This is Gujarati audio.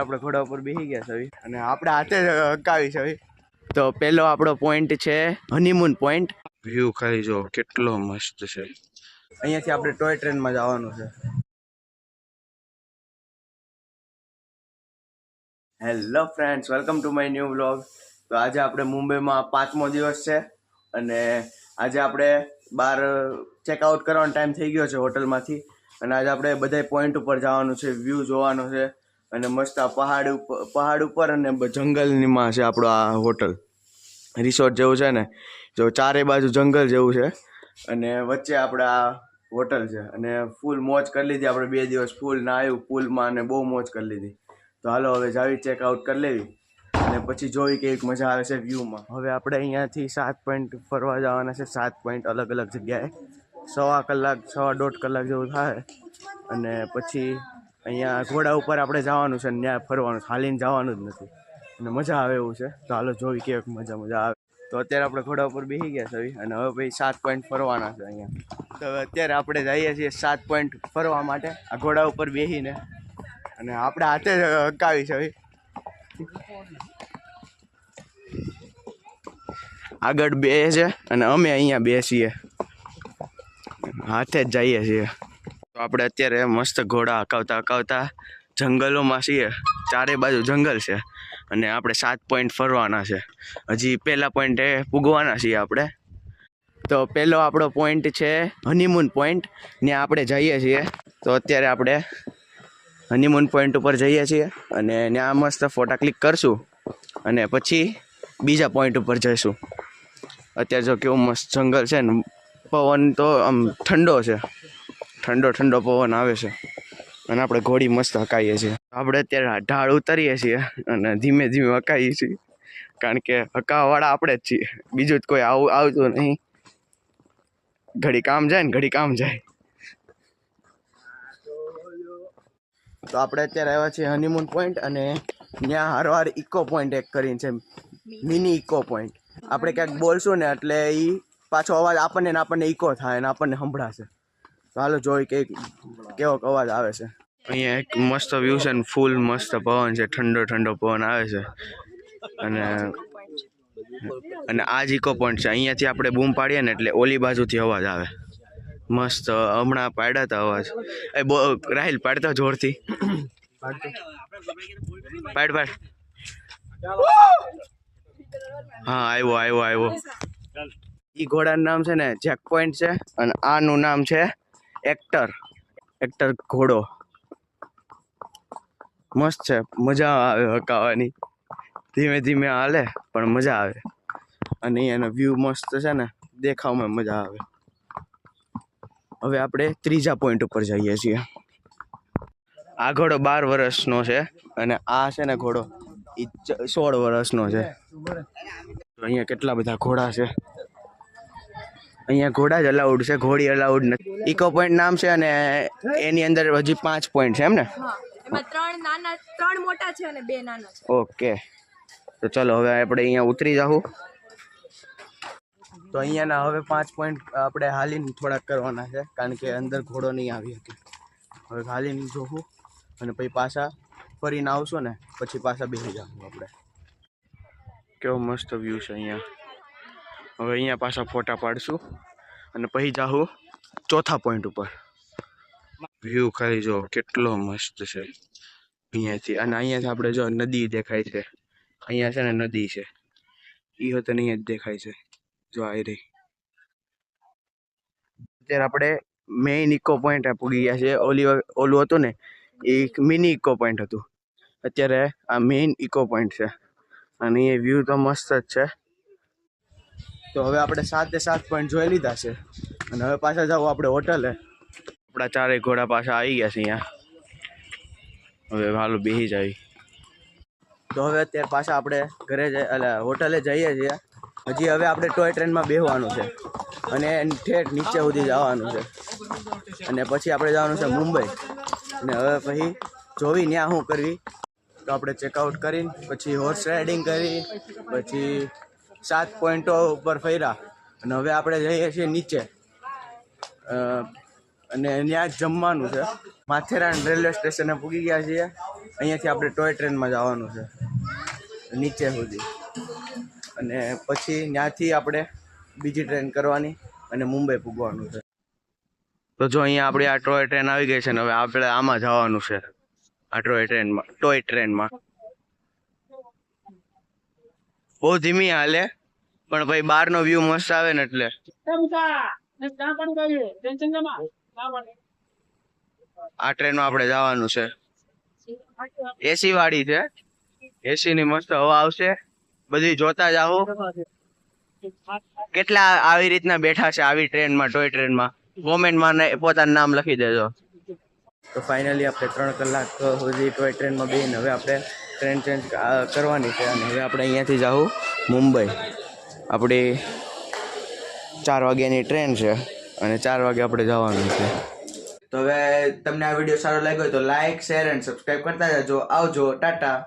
આપણે ઘોડા ઉપર બેસી ગયા છે અને આપણે હાથે હકાવી છે. તો પેલો આપણો પોઈન્ટ છે હનીમૂન પોઈન્ટ. વ્યૂ ખાલી જો કેટલો મસ્ત છે. અહીંયાથી આપણે ટોય ટ્રેનમાં જવાનું છે. Hello friends, welcome to my new vlog. તો આજે આપણે મુંબઈમાં 5મો દિવસ છે અને આજે આપણે બહાર ચેકઆઉટ કરવાનો ટાઈમ થઈ ગયો છે હોટલમાંથી. અને આજે આપણે બધા પોઈન્ટ ઉપર જવાનું છે, વ્યૂ જોવાનો છે અને મસ્ત આ પહાડ ઉપર અને જંગલમાં છે આપણો આ હોટલ. રિસોર્ટ જેવું છે ને, જો ચારે બાજુ જંગલ જેવું છે અને વચ્ચે આપણે આ હોટલ છે અને ફૂલ મોજ કરી લીધી આપણે. 2 દિવસ ફૂલ નાહ્યું પુલમાં અને બહુ મોજ કરી લીધી. તો હાલો હવે જાવી ચેકઆઉટ કરી લેવી અને પછી જોઈ કેવી મજા આવે છે વ્યૂમાં. હવે આપણે અહીંયાથી 7 પોઈન્ટ ફરવા જવાના છે, 7 પોઈન્ટ અલગ અલગ જગ્યાએ. 1.5 કલાક જેવું થાય અને પછી અહીંયા ઘોડા ઉપર આપણે જવાનું છે અને ત્યાં ફરવાનું છે, હાલીને જવાનું જ નથી અને મજા આવે એવું છે. તો હાલો જોઈ કેવી મજા આવે. તો અત્યારે આપણે ઘોડા ઉપર બેસી ગયા છે અને હવે ભાઈ 7 પોઈન્ટ ફરવાના છે અહીંયા. તો અત્યારે આપણે જઈએ છીએ 7 પોઈન્ટ ફરવા માટે આ ઘોડા ઉપર બેસીને અને આપણે હાથે હકાવી છે. આગળ બે છે અને અમે અહીંયા બેસીએ, હાથે જ જઈએ છીએ. તો આપણે અત્યારે મસ્ત ઘોડા હકાવતા જંગલોમાં છીએ. ચારે બાજુ જંગલ છે અને આપણે 7 પોઈન્ટ ફરવાના છે. હજી પહેલા પોઈન્ટે પૂગવાના છીએ આપણે. તો પહેલો આપણો પોઈન્ટ છે હનીમૂન પોઈન્ટ, ત્યાં આપણે જઈએ છીએ. તો અત્યારે આપણે હનીમૂન પોઈન્ટ ઉપર જઈએ છીએ અને ત્યાં મસ્ત ફોટા ક્લિક કરશું અને પછી બીજા પોઈન્ટ ઉપર જઈશું. અત્યારે જો કેવું મસ્ત જંગલ છે ને, પવન તો આમ ઠંડો છે, ઠંડો પવન આવે છે અને આપણે ઘોડી મસ્ત હકાઈએ છીએ. આપણે અત્યારે ઢાળ ઉતરીએ છીએ અને ધીમે ધીમે હકાઈએ છીએ કારણ કે હકાવાવાળા આપણે જ છીએ, બીજું જ કોઈ આવતું નહીં. ઘડી કામ જાય ને ઘડી કામ જાય. તો આપણે અત્યારે આવ્યા છીએ હનીમૂન પોઈન્ટ અને ત્યાં હરવાર ઇકો પોઈન્ટ એક કરીને છે, મિની ઇકો પોઈન્ટ. આપણે ક્યાંક બોલશું ને એટલે એ પાછો અવાજ આપણને ઇકો થાય અને આપણને સંભળાશે. તો હાલો જોઈ કેવો અવાજ આવે છે. અહીંયા એક મસ્ત વ્યૂ છે ને, ફૂલ મસ્ત પવન છે, ઠંડો પવન આવે છે અને આ જ ઇકો પોઈન્ટ છે. અહીંયાથી આપણે બૂમ પાડીએ ને એટલે ઓલી બાજુથી અવાજ આવે મસ્ત. હમણાં પાડ્યા હતા અવાજ. રાહિલ પાડતા જોરથી પાડ. હા આવ્યો. ઈ ઘોડાનું નામ છે ને જેક પોઈન્ટ છે અને આનું નામ છે એક્ટર ઘોડો. મસ્ત છે, મજા આવે હકાવાની. ધીમે ધીમે હાલે પણ મજા આવે અને અહીંયાનો વ્યૂ મસ્ત છે ને, દેખાવમાં મજા આવે. હવે આપણે ત્રીજા પોઈન્ટ ઉપર જઈએ છીએ. આ ઘોડો 12 વર્ષનો છે અને આ છે ને ઘોડો એ 16 વર્ષનો છે. અહીંયા કેટલા બધા ઘોડા છે. અહીંયા ઘોડા જ અલાઉડ છે, ઘોડી અલાઉડ નથી. ઇકો પોઈન્ટ નામ છે અને એની અંદર હજી 5 પોઈન્ટ છે એમ ને? એમાં 3 મોટા છે અને 2 નાના છે. ઓકે, તો ચલો હવે આપણે અહીંયા ઉતરી જાઉં. તો અહીંયાના હવે 5 પોઈન્ટ આપણે હાલીને થોડાક કરવાના છે કારણ કે અંદર ઘોડો નહીં આવી શકે. હવે હાલીને જોવું અને પછી પાછા ફરીને આવશું ને પછી પાછા બેસી જશું આપણે. કેવો મસ્ત વ્યૂ છે અહીંયા. હવે અહીંયા પાછા ફોટા પાડશું અને પછી જાઉં ચોથા પોઈન્ટ ઉપર. વ્યૂ ખાલી જો કેટલો મસ્ત છે અહીંયાથી. અને અહીંયાથી આપણે જો નદી દેખાય છે. અહીંયા છે ને નદી છે, એ હોતે અહીંયા જ દેખાય છે. જો આવી રહી. અત્યારે આપણે મેઇન ઇકો પોઈન્ટ પૂગી ગયા છે. ઓલું હતું ને એ મિની ઇકો પોઈન્ટ હતું. અત્યારે આ મેઇન ઇકો પોઈન્ટ છે અને એ વ્યૂ તો મસ્ત જ છે. તો હવે આપણે 7 પોઈન્ટ જોઈ લીધા છે અને હવે પાછા જાવ આપણે હોટલે. આપણા 4 ઘોડા પાછા આવી ગયા છે અહીંયા. હવે હાલો બેસી જાય. તો હવે અત્યારે પાછા આપણે હોટલે જઈએ છીએ. હજી હવે આપણે ટોય ટ્રેનમાં બેસવાનું છે અને ઠેઠ નીચે સુધી જવાનું છે અને પછી આપણે જવાનું છે મુંબઈ. અને હવે પછી જોવી ત્યાં શું કરવી. તો આપણે ચેકઆઉટ કરીને પછી હોર્સ રાઇડિંગ કરી પછી 7 પોઈન્ટો ઉપર ફર્યા અને હવે આપણે જઈએ છીએ નીચે અને ત્યાં જ જમવાનું છે. માથેરાન રેલવે સ્ટેશને પૂગી ગયા છીએ અહીંયાથી આપણે ટોય ટ્રેનમાં જવાનું છે નીચે સુધી, અને પછી ત્યાંથી આપણે બીજી ટ્રેન કરવાની અને મુંબઈ પૂગવાનું છે. તો જો અહીંયા આપણી આ ટોય ટ્રેન આવી ગઈ છે ને હવે આપણે આમાં જવાનું છે, આ ટોય ટ્રેનમાં. બહુ ધીમી હાલે પણ ભાઈ બહારનો વ્યૂ મસ્ત આવે ને એટલે. આ ટ્રેનમાં આપણે જવાનું છે, એસી વાળી છે, એસી ની મસ્ત હવા આવશે, બધી જોતા જાઓ કેટલા આવી રીતના બેઠા છે આવી ટ્રેનમાં, ટોય ટ્રેનમાં. કોમેન્ટમાં પોતાનું નામ લખી દેજો. તો ફાઇનલી આપણે 3 કલાક સુધી ટોય ટ્રેનમાં બેસીને હવે આપણે ટ્રેન ચેન્જ કરવાની છે અને હવે આપણે અહીંયાથી જાઉં મુંબઈ. આપણી 4 વાગ્યાની ટ્રેન છે અને 4 વાગે આપણે જવાનું છે. તો હવે તમને આ વિડીયો સારો લાગ્યો હોય તો લાઈક, શેર એન્ડ સબસ્ક્રાઈબ કરતા જજો. આવજો, ટાટા.